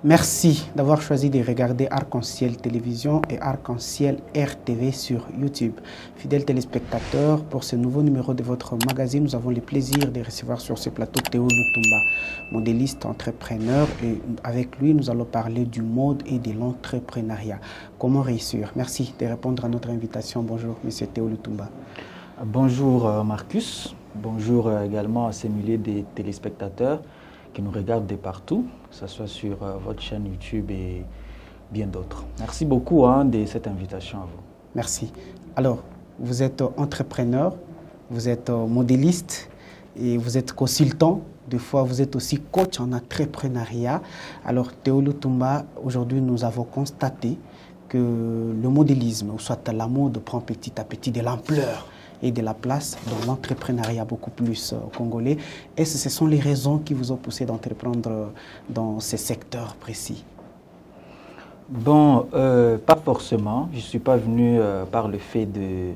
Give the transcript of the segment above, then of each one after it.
Merci d'avoir choisi de regarder Arc-en-Ciel Télévision et Arc-en-Ciel RTV sur YouTube. Fidèles téléspectateurs, pour ce nouveau numéro de votre magazine, nous avons le plaisir de recevoir sur ce plateau Théo Lutumba, modéliste, entrepreneur, et avec lui, nous allons parler du mode et de l'entrepreneuriat. Comment réussir? Merci de répondre à notre invitation. Bonjour, monsieur Théo Lutumba. Bonjour Marcus, bonjour également à ces milliers de téléspectateurs qui nous regardent de partout, que ce soit sur votre chaîne YouTube et bien d'autres. Merci beaucoup de cette invitation à vous. Merci. Alors, vous êtes entrepreneur, vous êtes modéliste et vous êtes consultant. Des fois, vous êtes aussi coach en entrepreneuriat. Alors, Théo Lutumba, aujourd'hui, nous avons constaté que le modélisme, ou soit la mode, prend petit à petit de l'ampleur et de la place dans l'entrepreneuriat beaucoup plus congolais. Est-ce que ce sont les raisons qui vous ont poussé d'entreprendre dans ces secteurs précis? Bon, pas forcément. Je ne suis pas venu par le fait de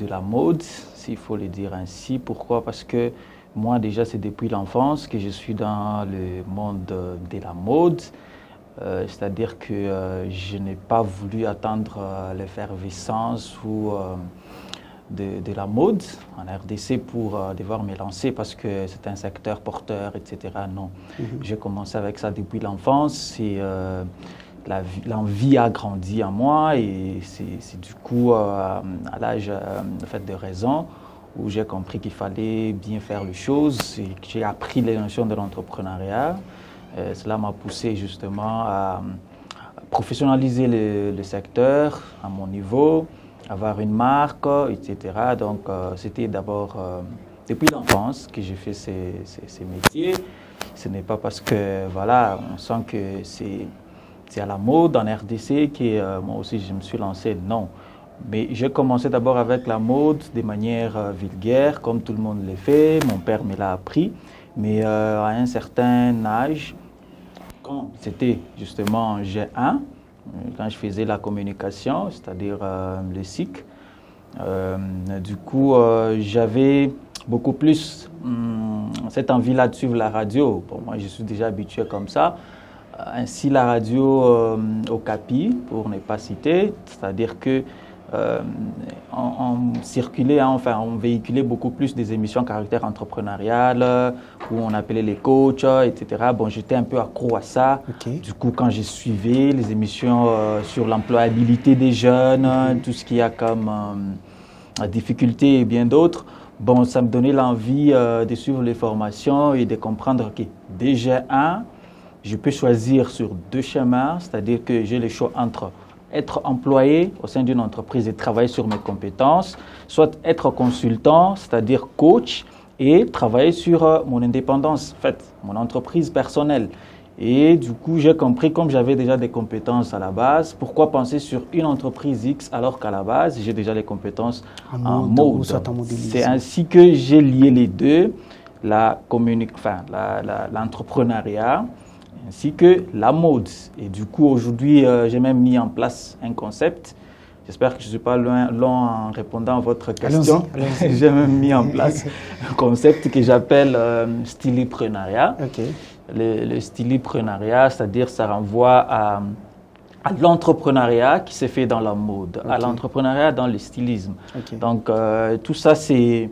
la mode, s'il faut le dire ainsi. Pourquoi? Parce que moi, déjà, c'est depuis l'enfance que je suis dans le monde de la mode. C'est-à-dire que je n'ai pas voulu attendre l'effervescence ou de la mode en RDC pour devoir me lancer parce que c'est un secteur porteur, etc. Non. J'ai commencé avec ça depuis l'enfance et l'envie a grandi en moi et c'est du coup à l'âge de raison où j'ai compris qu'il fallait bien faire les choses et que j'ai appris les notions de l'entrepreneuriat. Cela m'a poussé justement à professionnaliser le secteur à mon niveau, avoir une marque, etc. Donc, c'était d'abord depuis l'enfance que j'ai fait ces métiers. Ce n'est pas parce que, voilà, on sent que c'est à la mode en RDC que moi aussi je me suis lancé. Non. Mais j'ai commencé d'abord avec la mode de manière vulgaire, comme tout le monde le fait. Mon père me l'a appris. Mais à un certain âge, quand c'était justement en G1, quand je faisais la communication, c'est-à-dire le SIC, du coup, j'avais beaucoup plus cette envie-là de suivre la radio. Pour moi, je suis déjà habitué comme ça. Ainsi, la radio au Capi, pour ne pas citer, c'est-à-dire que on circulait, enfin, on véhiculait beaucoup plus des émissions à caractère entrepreneurial, où on appelait les coachs, etc. Bon, j'étais un peu accro à ça. Okay. Du coup, quand je suivais les émissions sur l'employabilité des jeunes, tout ce qu'il y a comme difficultés et bien d'autres, bon, ça me donnait l'envie de suivre les formations et de comprendre que déjà, je peux choisir sur deux chemins, c'est-à-dire que j'ai le choix entre être employé au sein d'une entreprise et travailler sur mes compétences, soit être consultant, c'est-à-dire coach, et travailler sur mon indépendance, en fait, mon entreprise personnelle. Et du coup, j'ai compris, comme j'avais déjà des compétences à la base, pourquoi penser sur une entreprise X alors qu'à la base, j'ai déjà les compétences en mode. C'est ainsi que j'ai lié les deux, l'entrepreneuriat, ainsi que la mode. Et du coup, aujourd'hui, j'ai même mis en place un concept. J'espère que je ne suis pas long en répondant à votre question. J'ai même mis en place un concept que j'appelle stylipreneuriat. Okay. Le stylipreneuriat, c'est-à-dire ça renvoie à l'entrepreneuriat qui s'est fait dans la mode, à l'entrepreneuriat dans le stylisme. Okay. Donc, tout ça, c'est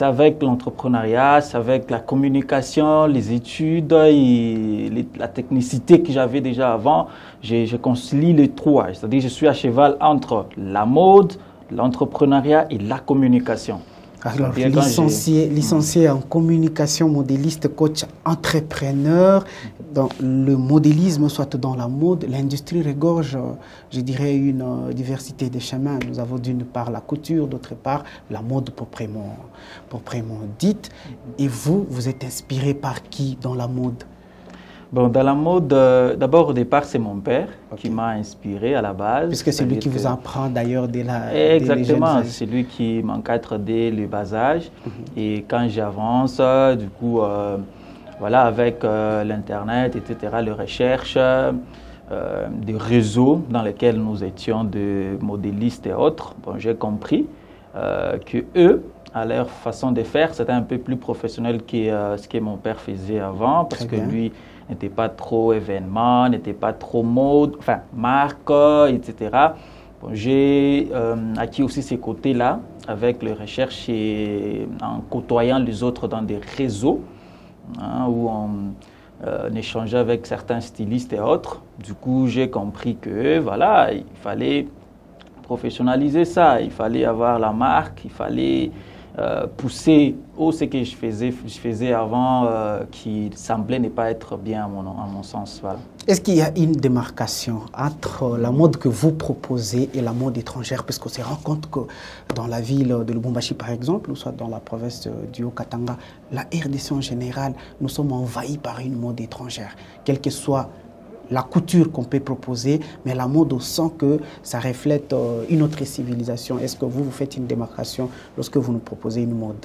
avec l'entrepreneuriat, c'est avec la communication, les études et la technicité que j'avais déjà avant. Je concilie les trois. C'est-à-dire que je suis à cheval entre la mode, l'entrepreneuriat et la communication. Alors, licencié en communication, modéliste, coach, entrepreneur, dans le modélisme, soit dans la mode, l'industrie regorge, je dirais, une diversité de chemins. Nous avons d'une part la couture, d'autre part la mode proprement dite. Et vous, vous êtes inspiré par qui dans la mode? Bon, dans la mode, d'abord au départ, c'est mon père qui m'a inspiré à la base. Puisque c'est lui qui vous apprend d'ailleurs dès la... Exactement, c'est lui qui m'encadre dès le bas âge. Et quand j'avance, du coup, voilà, avec l'Internet, etc., les recherches, des réseaux dans lesquels nous étions de modélistes et autres, bon, j'ai compris que eux, à leur façon de faire. C'était un peu plus professionnel que ce que mon père faisait avant, parce que lui n'était pas trop événement, n'était pas trop mode, enfin marque, etc. Bon, j'ai acquis aussi ces côtés-là avec les recherches et en côtoyant les autres dans des réseaux où on échangeait avec certains stylistes et autres. Du coup, j'ai compris que voilà, il fallait professionnaliser ça, il fallait avoir la marque, il fallait pousser ce que je faisais avant qui semblait ne pas être bien à mon sens. Voilà. Est-ce qu'il y a une démarcation entre la mode que vous proposez et la mode étrangère? Parce qu'on se rend compte que dans la ville de Lubumbashi, par exemple, ou soit dans la province du Haut-Katanga, la RDC en général, nous sommes envahis par une mode étrangère, quelle que soit la couture qu'on peut proposer, mais la mode, on sent que ça reflète une autre civilisation. Est-ce que vous faites une démarcation lorsque vous nous proposez une mode?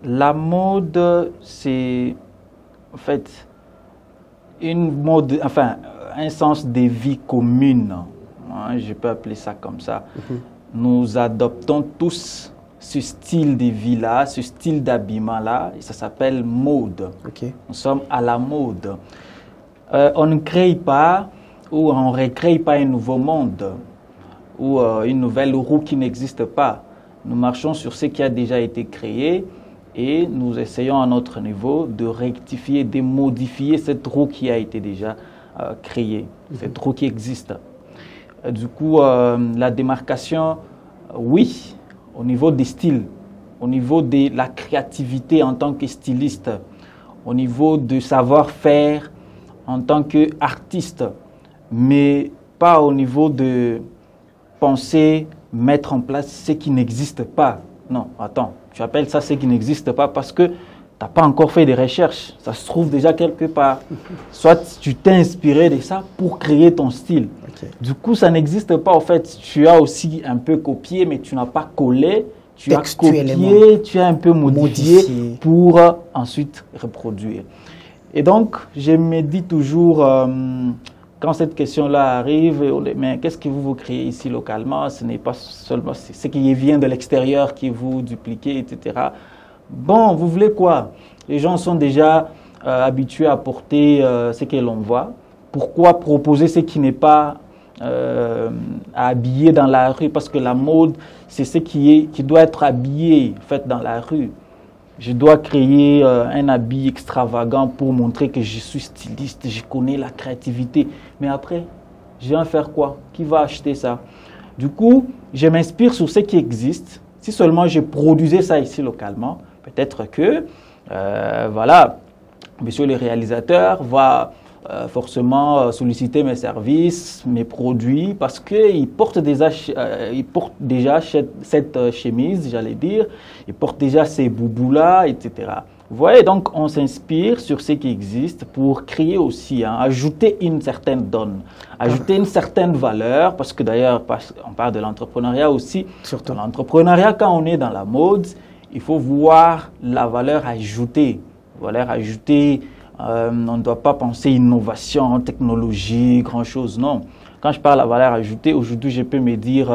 La mode, c'est en fait une mode, enfin un sens de vie commune. Je peux appeler ça comme ça. Nous adoptons tous ce style de vie-là, ce style d'habillement-là, et ça s'appelle mode. Nous sommes à la mode. On ne crée pas ou on ne recrée pas un nouveau monde ou une nouvelle roue qui n'existe pas. Nous marchons sur ce qui a déjà été créé et nous essayons à notre niveau de rectifier, de modifier cette roue qui a été déjà créée, cette roue qui existe. Du coup, la démarcation, oui, au niveau des styles, au niveau de la créativité en tant que styliste, au niveau du savoir-faire, en tant qu'artiste, mais pas au niveau de penser, mettre en place ce qui n'existe pas. Non, attends, tu appelles ça ce qui n'existe pas parce que tu n'as pas encore fait des recherches. Ça se trouve déjà quelque part. Soit tu t'es inspiré de ça pour créer ton style. Du coup, ça n'existe pas. En fait, tu as aussi un peu copié, mais tu n'as pas collé. Tu as copié, tu as un peu modifié pour ensuite reproduire. Et donc, je me dis toujours, quand cette question-là arrive, mais qu'est-ce que vous créez ici localement? Ce n'est pas seulement ce qui vient de l'extérieur qui vous dupliquez, etc. Bon, vous voulez quoi? Les gens sont déjà habitués à porter ce que l'on voit. Pourquoi proposer ce qui n'est pas habillé dans la rue? Parce que la mode, c'est ce qui doit être habillé, fait dans la rue. Je dois créer un habit extravagant pour montrer que je suis styliste, je connais la créativité. Mais après, je vais en faire quoi? Qui va acheter ça? Du coup, je m'inspire sur ce qui existe. Si seulement je produisais ça ici localement, peut-être que, voilà, monsieur le réalisateur va forcément solliciter mes services, mes produits, parce qu'il porte déjà cette chemise, j'allais dire, il porte déjà ces boubous-là, etc. Vous voyez, donc on s'inspire sur ce qui existe pour créer aussi, ajouter une certaine donne, ajouter une certaine valeur, parce que d'ailleurs, on parle de l'entrepreneuriat aussi. Surtout. Dans l'entrepreneuriat, quand on est dans la mode, il faut voir la valeur ajoutée. Valeur ajoutée, on ne doit pas penser innovation, technologie, grand-chose, non. Quand je parle de valeur ajoutée, aujourd'hui, je peux me dire,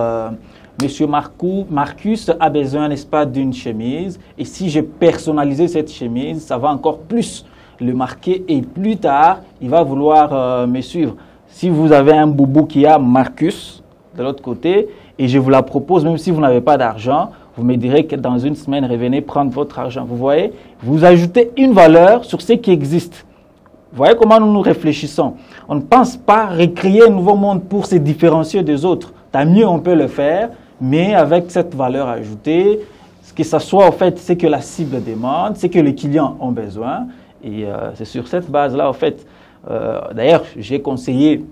Monsieur Marcus a besoin, n'est-ce pas, d'une chemise. Et si j'ai personnalisé cette chemise, ça va encore plus le marquer. Et plus tard, il va vouloir me suivre. Si vous avez un boubou qui a Marcus de l'autre côté, et je vous la propose, même si vous n'avez pas d'argent, vous me direz que dans une semaine, revenez prendre votre argent. Vous voyez, vous ajoutez une valeur sur ce qui existe. Vous voyez comment nous réfléchissons. On ne pense pas recréer un nouveau monde pour se différencier des autres. Tant mieux, on peut le faire, mais avec cette valeur ajoutée, que ce soit en fait ce que la cible demande, ce que les clients ont besoin. Et c'est sur cette base-là, en fait, d'ailleurs, j'ai conseillé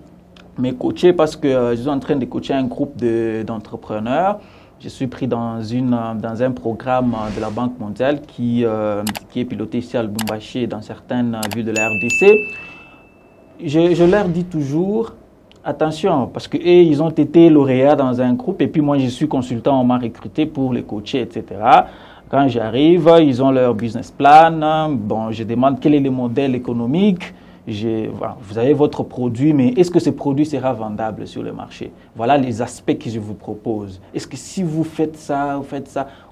mes coachés parce que je suis en train de coacher un groupe d'entrepreneurs. Je suis pris dans un programme de la Banque mondiale qui est piloté ici à Lubumbashi et dans certaines villes de la RDC. Je leur dis toujours, attention, parce qu'eux, ils ont été lauréats dans un groupe et puis moi, je suis consultant, on m'a recruté pour les coacher, etc. Quand j'arrive, ils ont leur business plan. Bon, je demande quel est le modèle économique voilà, vous avez votre produit, mais est-ce que ce produit sera vendable sur le marché? Voilà les aspects que je vous propose. Est-ce que si vous faites ça,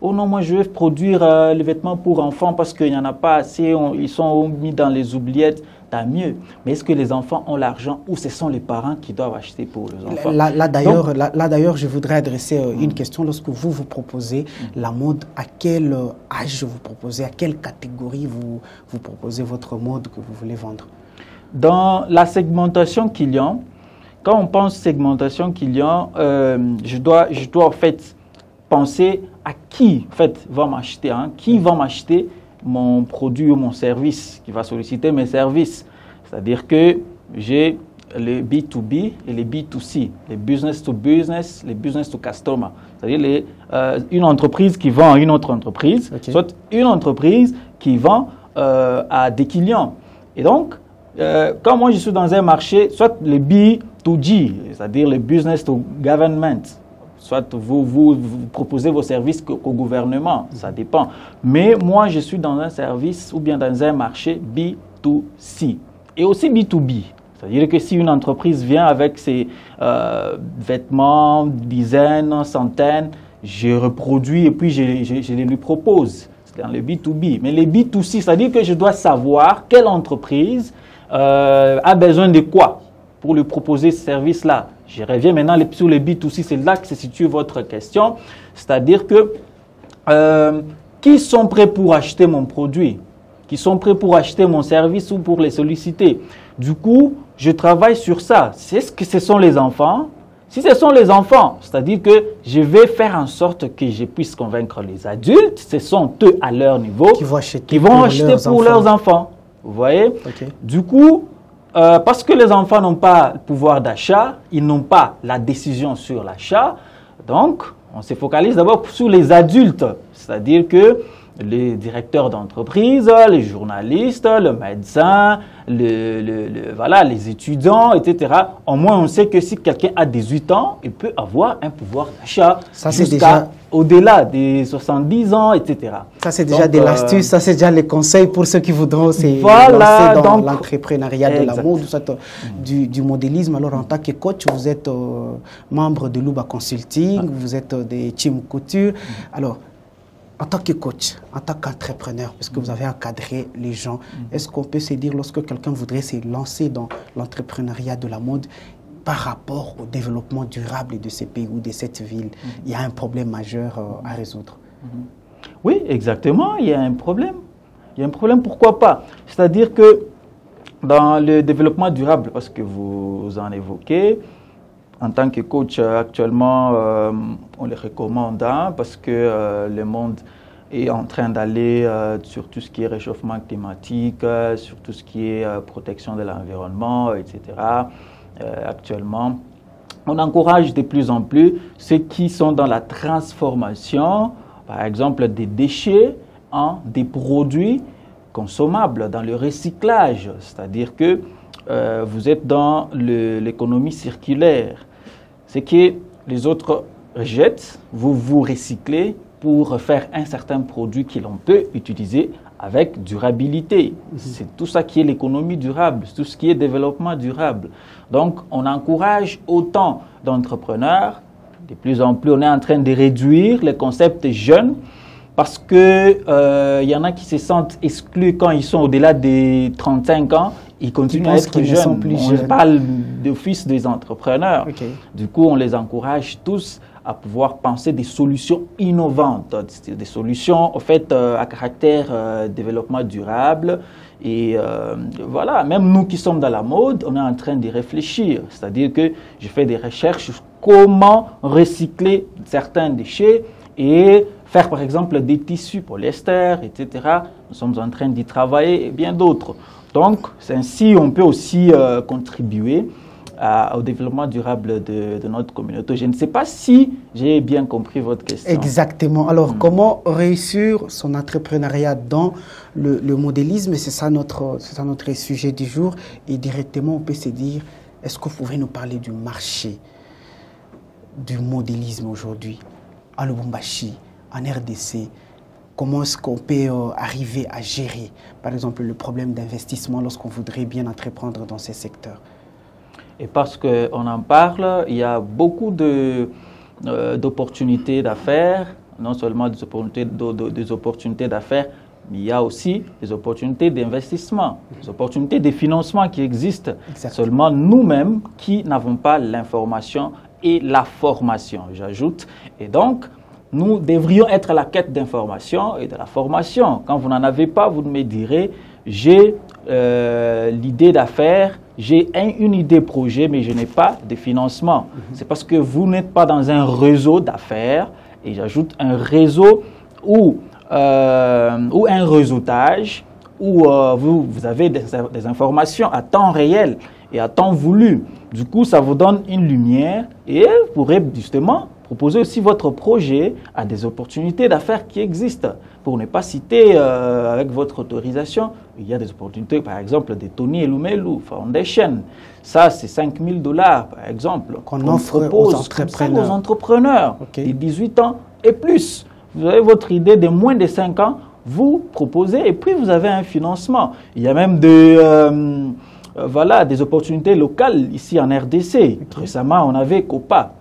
oh non, moi je vais produire les vêtements pour enfants parce qu'il n'y en a pas assez, ils sont mis dans les oubliettes, tant mieux. Mais est-ce que les enfants ont l'argent ou ce sont les parents qui doivent acheter pour les enfants? Là d'ailleurs, je voudrais adresser une question. Lorsque vous proposez la mode, à quel âge vous proposez, à quelle catégorie vous proposez votre mode que vous voulez vendre? Dans la segmentation client, quand on pense segmentation client, je dois en fait penser à qui en fait va m'acheter, hein, qui va m'acheter mon produit ou mon service, qui va solliciter mes services. C'est-à-dire que j'ai les B2B et les B2C, les business to business, les business to customer. C'est-à-dire une entreprise qui vend à une autre entreprise, soit une entreprise qui vend à des clients. Et donc, quand moi je suis dans un marché, soit le B2G, c'est-à-dire le business to government, soit vous proposez vos services au gouvernement, ça dépend. Mais moi, je suis dans un service ou bien dans un marché B2C et aussi B2B. C'est-à-dire que si une entreprise vient avec ses vêtements, dizaines, centaines, je reproduis et puis je les lui propose. C'est dans le B2B. Mais les B2C, c'est-à-dire que je dois savoir quelle entreprise a besoin de quoi pour lui proposer ce service-là. Je reviens maintenant sur les B2C, c'est là que se situe votre question. C'est-à-dire que qui sont prêts pour acheter mon produit, qui sont prêts pour acheter mon service ou pour les solliciter. Du coup, je travaille sur ça. Est-ce que ce sont les enfants? Si ce sont les enfants, c'est-à-dire que je vais faire en sorte que je puisse convaincre les adultes, ce sont eux à leur niveau qui vont acheter pour leurs enfants. Vous voyez? Du coup, parce que les enfants n'ont pas le pouvoir d'achat, ils n'ont pas la décision sur l'achat, donc on se focalise d'abord sur les adultes, c'est-à-dire que les directeurs d'entreprise, les journalistes, le médecin, voilà, les étudiants, etc. Au moins, on sait que si quelqu'un a 18 ans, il peut avoir un pouvoir d'achat jusqu'à au-delà des 70 ans, etc. Ça, c'est déjà de l'astuce, ça, c'est déjà les conseils pour ceux qui voudront lancer dans l'entrepreneuriat de la mode, du modélisme. Alors, en tant que coach, vous êtes membre de Luba Consulting, vous êtes des Team Couture. Alors, en tant que coach, en tant qu'entrepreneur, parce que vous avez encadré les gens, est-ce qu'on peut se dire, lorsque quelqu'un voudrait se lancer dans l'entrepreneuriat de la mode, par rapport au développement durable de ces pays ou de cette ville, il y a un problème majeur à résoudre? Oui, exactement, il y a un problème. Il y a un problème, pourquoi pas? C'est-à-dire que dans le développement durable, parce que vous en évoquez, en tant que coach, actuellement, on les recommande parce que le monde est en train d'aller sur tout ce qui est réchauffement climatique, sur tout ce qui est protection de l'environnement, etc. Actuellement, on encourage de plus en plus ceux qui sont dans la transformation, par exemple des déchets, en des produits consommables, dans le recyclage. C'est-à-dire que vous êtes dans l'économie circulaire. Ce que les autres jettent, vous recyclez pour faire un certain produit que l'on peut utiliser avec durabilité. C'est tout ça qui est l'économie durable, tout ce qui est développement durable. Donc, on encourage autant d'entrepreneurs, de plus en plus, on est en train de réduire les concepts jeunes parce que y en a qui se sentent exclus quand ils sont au-delà des 35 ans. Ils continuent à être jeunes. On parle d'office des entrepreneurs. Du coup, on les encourage tous à pouvoir penser des solutions innovantes, des solutions en fait à caractère développement durable. Et voilà, même nous qui sommes dans la mode, on est en train d'y réfléchir. C'est-à-dire que je fais des recherches sur comment recycler certains déchets et faire par exemple des tissus polyester, etc. Nous sommes en train d'y travailler et bien d'autres. Donc, ainsi, on peut aussi contribuer au développement durable de notre communauté. Je ne sais pas si j'ai bien compris votre question. Exactement. Alors, comment réussir son entrepreneuriat dans le modélisme? C'est ça notre sujet du jour. Et directement, on peut se dire, est-ce que vous pouvez nous parler du marché du modélisme aujourd'hui, à Lubumbashi, en RDC? comment est-ce qu'on peut arriver à gérer, par exemple, le problème d'investissement lorsqu'on voudrait bien entreprendre dans ces secteurs? Et parce qu'on en parle, il y a beaucoup d'opportunités d'affaires, non seulement des opportunités d'affaires, mais il y a aussi des opportunités d'investissement, des opportunités de financement qui existent. Exactement. Seulement nous-mêmes qui n'avons pas l'information et la formation, j'ajoute. Et donc, nous devrions être à la quête d'information et de la formation. Quand vous n'en avez pas, vous me direz, j'ai l'idée d'affaires, j'ai une idée projet, mais je n'ai pas de financement. C'est parce que vous n'êtes pas dans un réseau d'affaires, et j'ajoute un réseau ou un réseautage où vous avez des informations à temps réel et à temps voulu. Du coup, ça vous donne une lumière et vous pourrez justement proposer aussi votre projet à des opportunités d'affaires qui existent. Pour ne pas citer, avec votre autorisation, il y a des opportunités, par exemple, de Tony Elumelu Foundation. Ça, c'est 5 000 $, par exemple, qu'on offre aux entrepreneurs, okay, de 18 ans et plus. Vous avez votre idée de moins de 5 ans, vous proposez et puis vous avez un financement. Il y a même des opportunités locales ici en RDC. Okay. Récemment, on avait COPA,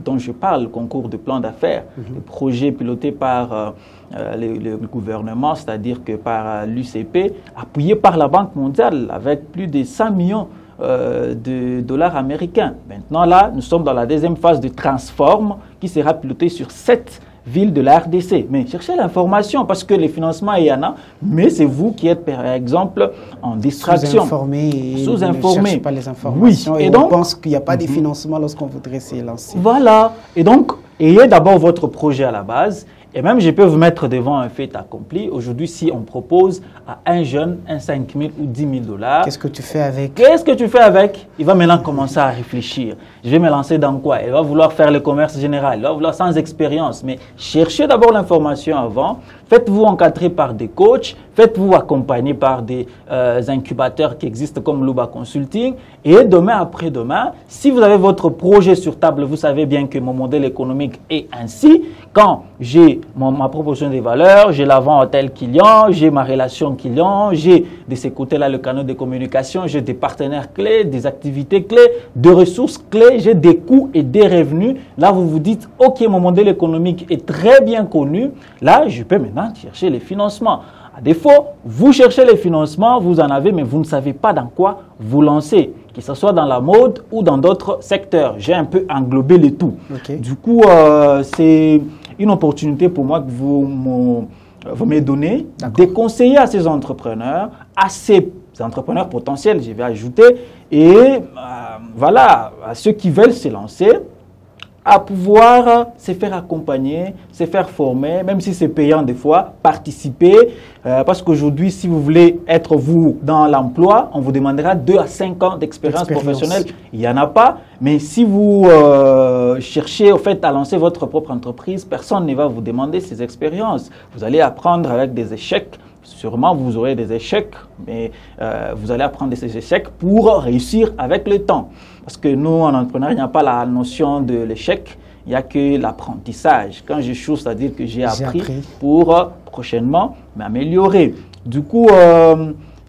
dont je parle, concours de plan d'affaires, des projets pilotés par le gouvernement, c'est-à-dire que par l'UCP, appuyé par la Banque mondiale avec plus de 100 millions de dollars américains. Maintenant, là, nous sommes dans la deuxième phase de Transform qui sera pilotée sur 7 villes de la RDC. Mais cherchez l'information parce que les financements, il y en a, mais c'est vous qui êtes, par exemple, en distraction. Sous-informé. Sous-informé. Ne cherchez pas les informations. Oui. Et donc, on pense qu'il n'y a pas de financement lorsqu'on voudrait se lancer. Voilà. Et donc, ayez d'abord votre projet à la base. Et même, je peux vous mettre devant un fait accompli. Aujourd'hui, si on propose à un jeune un 5 000 ou 10 000 $. Qu'est-ce que tu fais avec? Qu'est-ce que tu fais avec? Il va maintenant commencer à réfléchir. Je vais me lancer dans quoi? Il va vouloir faire le commerce général. Il va vouloir sans expérience. Mais cherchez d'abord l'information avant. Faites-vous encadrer par des coachs. Faites-vous accompagner par des incubateurs qui existent comme Luba Consulting. Et demain après-demain, si vous avez votre projet sur table, vous savez bien que mon modèle économique est ainsi. Quand j'ai ma proposition des valeurs, j'ai la vente à tel client, j'ai ma relation client, j'ai de ces côtés-là le canal de communication, j'ai des partenaires clés, des activités clés, des ressources clés, j'ai des coûts et des revenus. Là, vous vous dites, OK, mon modèle économique est très bien connu. Là, je peux maintenant chercher les financements. À défaut, vous cherchez les financements, vous en avez, mais vous ne savez pas dans quoi vous lancer, que ce soit dans la mode ou dans d'autres secteurs. J'ai un peu englobé le tout. Okay. Du coup, c'est une opportunité pour moi que vous me donnez de conseiller à ces entrepreneurs, à ces entrepreneurs potentiels, je vais ajouter, et voilà, à ceux qui veulent se lancer, à pouvoir se faire accompagner, se faire former, même si c'est payant des fois, participer. Parce qu'aujourd'hui, si vous voulez être vous dans l'emploi, on vous demandera 2 à 5 ans d'expérience professionnelle. Il n'y en a pas. Mais si vous cherchez au fait à lancer votre propre entreprise, personne ne va vous demander ces expériences. Vous allez apprendre avec des échecs. Sûrement, vous aurez des échecs, mais vous allez apprendre de ces échecs pour réussir avec le temps. Parce que nous, en entrepreneuriat, il n'y a pas la notion de l'échec, il n'y a que l'apprentissage. Quand j'échoue, c'est-à-dire que j'ai appris pour prochainement m'améliorer. Du coup,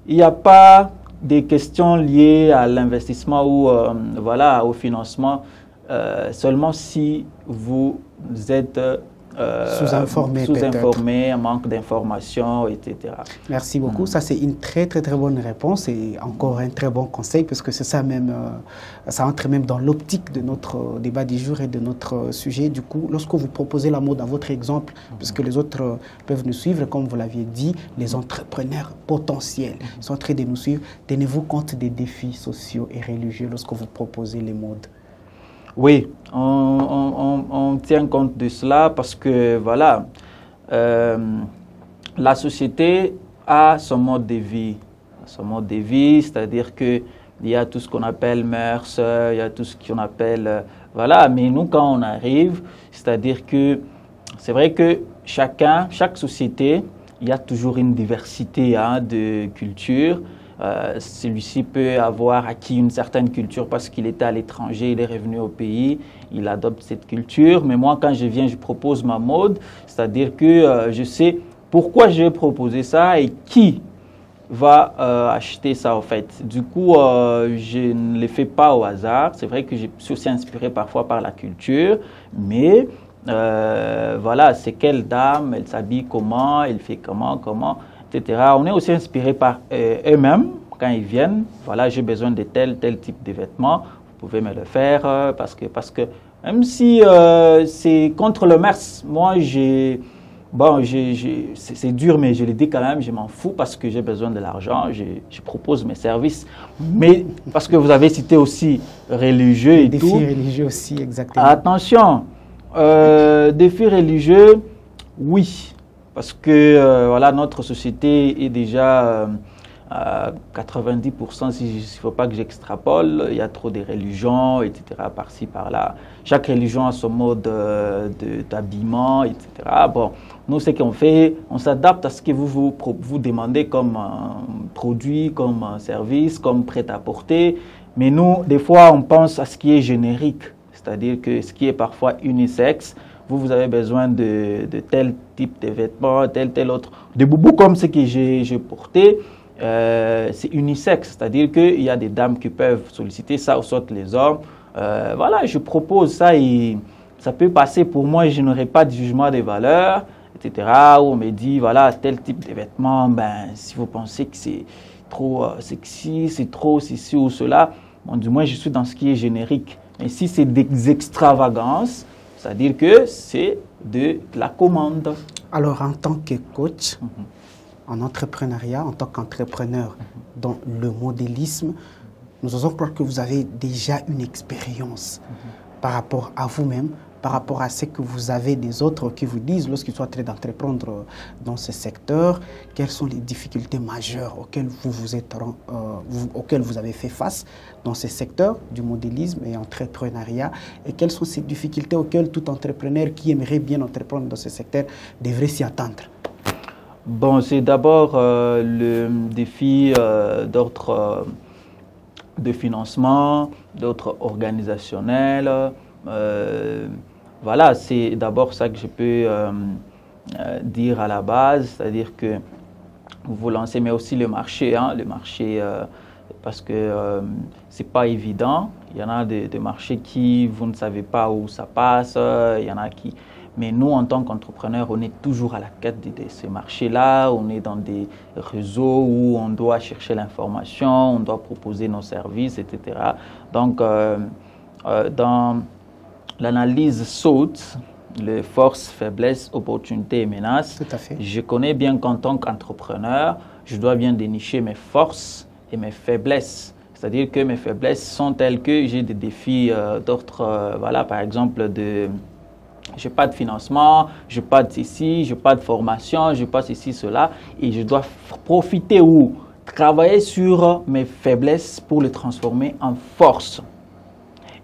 il n'y a pas des questions liées à l'investissement ou voilà, au financement, seulement si vous êtes sous-informé, un manque d'informations, etc. Merci beaucoup. Ça, c'est une très bonne réponse et encore un très bon conseil parce que c'est ça même, ça entre même dans l'optique de notre débat du jour et de notre sujet. Du coup, lorsque vous proposez la mode dans votre exemple, puisque les autres peuvent nous suivre, comme vous l'aviez dit, les entrepreneurs potentiels sont en train de nous suivre. Tenez-vous compte des défis sociaux et religieux lorsque vous proposez les modes? Oui, on tient compte de cela parce que, voilà, la société a son mode de vie. C'est-à-dire qu'il y a tout ce qu'on appelle mœurs, il y a tout ce qu'on appelle... voilà, mais nous, quand on arrive, c'est-à-dire que c'est vrai que chaque société, il y a toujours une diversité de culture. celui-ci peut avoir acquis une certaine culture parce qu'il était à l'étranger, il est revenu au pays, il adopte cette culture. Mais moi, quand je viens, je propose ma mode, c'est-à-dire que je sais pourquoi je vais proposer ça et qui va acheter ça en fait. Du coup, je ne le fais pas au hasard. C'est vrai que je suis aussi inspiré parfois par la culture, mais voilà, c'est quelle dame, elle s'habille comment, elle fait comment, etc. On est aussi inspiré par eux-mêmes quand ils viennent. Voilà, j'ai besoin de tel type de vêtements. Vous pouvez me le faire parce que même si c'est contre le mœurs, moi bon, c'est dur, mais je le dis quand même, je m'en fous parce que j'ai besoin de l'argent, je propose mes services. Mais parce que vous avez cité aussi religieux et tout. Défis religieux aussi, exactement. Attention, défis religieux, oui. Parce que voilà, notre société est déjà à 90%, s'il ne faut pas que j'extrapole, il y a trop de religions, etc., par-ci, par-là. Chaque religion a son mode d'habillement, etc. Bon, nous, ce qu'on fait, on s'adapte à ce que vous demandez comme produit, comme service, comme prêt-à-porter. Mais nous, des fois, on pense à ce qui est générique, c'est-à-dire que ce qui est parfois unisexe. Vous avez besoin de tel type de vêtements, tel autre. Des boubous comme ce que j'ai porté, c'est unisexe, c'est-à-dire qu'il y a des dames qui peuvent solliciter ça, ou soit les hommes. Voilà, je propose ça et ça peut passer. Pour moi, je n'aurai pas de jugement des valeurs, etc. Où on me dit, voilà, tel type de vêtements, ben, si vous pensez que c'est trop sexy, c'est trop ceci ou cela, bon, du moins, je suis dans ce qui est générique. Mais si c'est des extravagances, c'est-à-dire que c'est de la commande. Alors, en tant que coach, en entrepreneuriat, en tant qu'entrepreneur dans le modélisme, nous osons croire que vous avez déjà une expérience par rapport à vous-même, par rapport à ce que vous avez des autres qui vous disent lorsqu'ils sont en train d'entreprendre dans ce secteur, quelles sont les difficultés majeures auxquelles auxquelles vous avez fait face dans ce secteur du modélisme et entrepreneuriat, et quelles sont ces difficultés auxquelles tout entrepreneur qui aimerait bien entreprendre dans ce secteur devrait s'y attendre? Bon, c'est d'abord le défi d'ordre de financement, d'ordre organisationnel. Voilà, c'est d'abord ça que je peux dire à la base, c'est-à-dire que vous vous lancez, mais aussi le marché, parce que c'est pas évident. Il y en a des marchés qui, vous ne savez pas où ça passe, il y en a qui... Mais nous, en tant qu'entrepreneurs, on est toujours à la quête de ces marchés-là. On est dans des réseaux où on doit chercher l'information, on doit proposer nos services, etc. Donc, dans l'analyse SWOT, les forces, faiblesses, opportunités et menaces, tout à fait. Je connais bien qu'en tant qu'entrepreneur, je dois bien dénicher mes forces et mes faiblesses. C'est-à-dire que mes faiblesses sont telles que j'ai des défis d'ordre, voilà, par exemple, je n'ai pas de financement, je n'ai pas de ceci, je n'ai pas de formation, je n'ai pas ceci, cela. Et je dois profiter ou travailler sur mes faiblesses pour les transformer en force.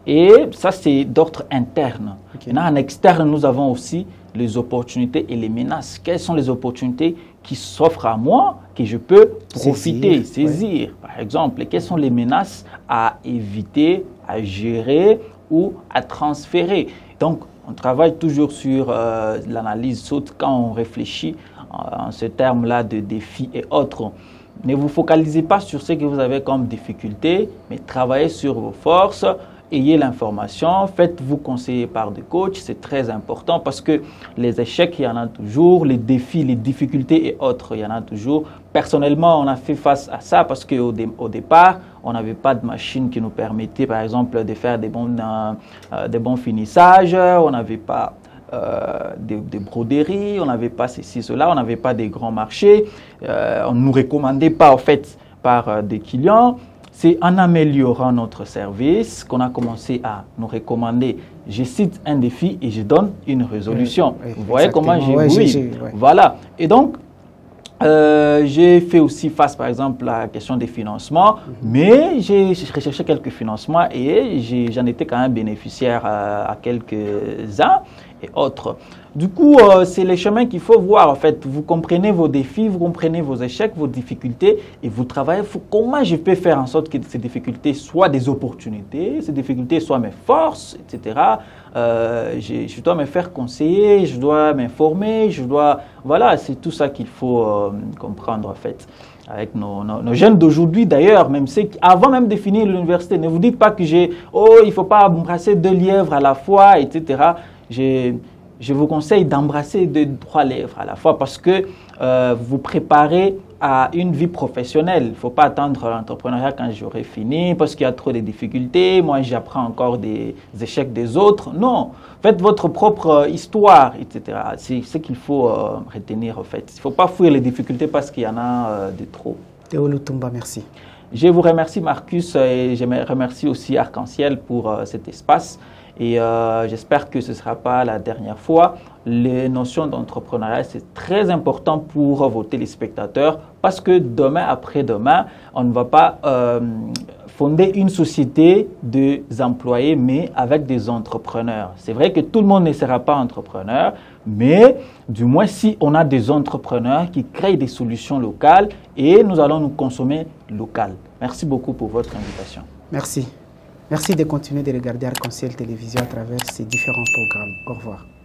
Et ça, c'est d'ordre interne. Okay. Maintenant, en externe, nous avons aussi les opportunités et les menaces. Quelles sont les opportunités qui s'offrent à moi, que je peux profiter, saisir, par exemple? Et quelles sont les menaces à éviter, à gérer ou à transférer? Donc, on travaille toujours sur l'analyse SWOT quand on réfléchit en ce terme-là de défis et autres. Ne vous focalisez pas sur ce que vous avez comme difficulté, mais travaillez sur vos forces, ayez l'information, faites-vous conseiller par des coachs, c'est très important parce que les échecs, il y en a toujours, les défis, les difficultés et autres, il y en a toujours. Personnellement, on a fait face à ça parce qu'au départ, on n'avait pas de machine qui nous permettait, par exemple, de faire des bons finissages, on n'avait pas des broderies, on n'avait pas ceci, cela, on n'avait pas des grands marchés, on ne nous recommandait pas, en fait, par des clients. C'est en améliorant notre service qu'on a commencé à nous recommander. Je cite un défi et je donne une résolution. Vous voyez comment j'ai évolué. Voilà. Et donc, j'ai fait aussi face, par exemple, à la question des financements, mais j'ai recherché quelques financements et j'en étais quand même bénéficiaire à quelques-uns et autres. Du coup, c'est les chemins qu'il faut voir. En fait, vous comprenez vos défis, vous comprenez vos échecs, vos difficultés, et vous travaillez. Comment je peux faire en sorte que ces difficultés soient des opportunités, ces difficultés soient mes forces, etc. Je dois me faire conseiller, je dois m'informer, voilà, c'est tout ça qu'il faut comprendre en fait. Avec nos jeunes d'aujourd'hui d'ailleurs, même avant même de finir l'université, ne vous dites pas que il ne faut pas embrasser 2 lièvres à la fois, etc. Je vous conseille d'embrasser 2-3 lièvres à la fois parce que vous préparez à une vie professionnelle. Il ne faut pas attendre l'entrepreneuriat quand j'aurai fini parce qu'il y a trop de difficultés. Moi, j'apprends encore des échecs des autres. Non, faites votre propre histoire, etc. C'est ce qu'il faut retenir en fait. Il ne faut pas fuir les difficultés parce qu'il y en a de trop. Théo Lutumba, merci. Je vous remercie Marcus et je remercie aussi Arc-en-Ciel pour cet espace. Et j'espère que ce ne sera pas la dernière fois. Les notions d'entrepreneuriat, c'est très important pour vos téléspectateurs parce que demain, après-demain, on ne va pas fonder une société des employés, mais avec des entrepreneurs. C'est vrai que tout le monde ne sera pas entrepreneur, mais du moins si on a des entrepreneurs qui créent des solutions locales et nous allons nous consommer local. Merci beaucoup pour votre invitation. Merci. Merci de continuer de regarder Arc-en-Ciel Télévision à travers ces différents programmes. Au revoir.